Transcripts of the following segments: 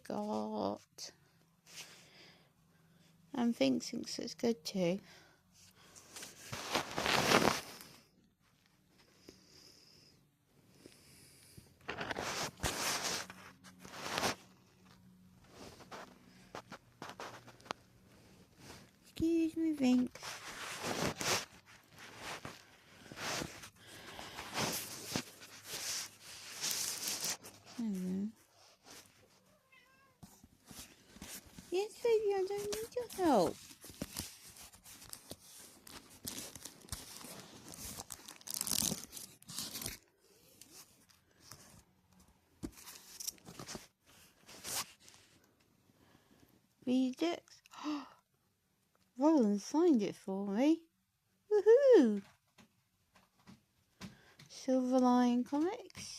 got. And thinks it's good too. Excuse me, Vinks. Yes, baby, I don't need your help. Read it. Roland signed it for me. Woohoo! Silver Lion Comics.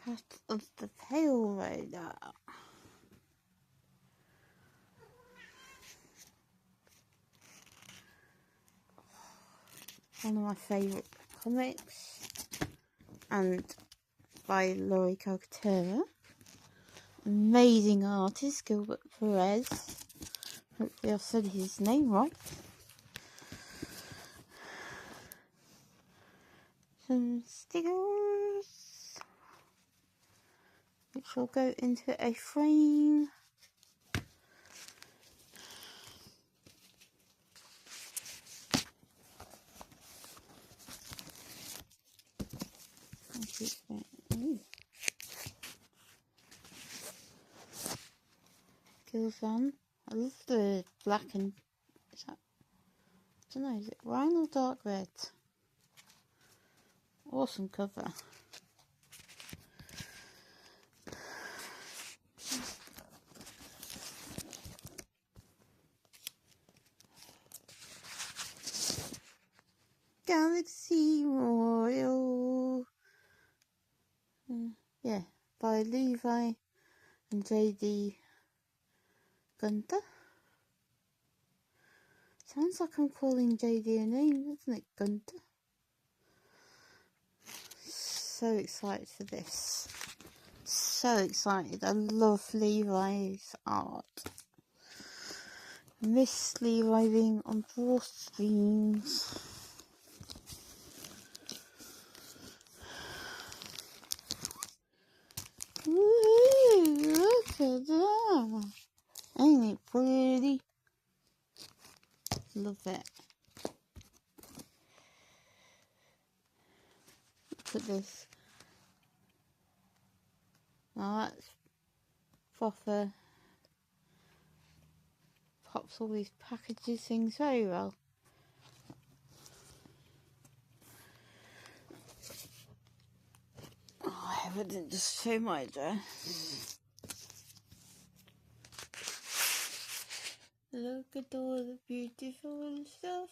Part of the Pale Rider. One of my favourite comics, and by Laurie Calcaterra. Amazing artist, Gilbert Perez. Hopefully I've said his name right. Some stickers, which will go into a frame. Kills on. I love the black and, is that, I don't know, is it brown or dark red? Awesome cover. Galaxy Royal. Yeah, by Levi and J.D. Gunter. Sounds like I'm calling J.D. a name, doesn't it, Gunter? So excited for this. So excited. I love Levi's art. Miss Levi being on broad streams. Woo, look at that. Ain't it pretty? Love it. Look at this. Now that's proper. Pops all these packages things very well. Oh, I wouldn't just show my dress. Look at all the beautiful stuff.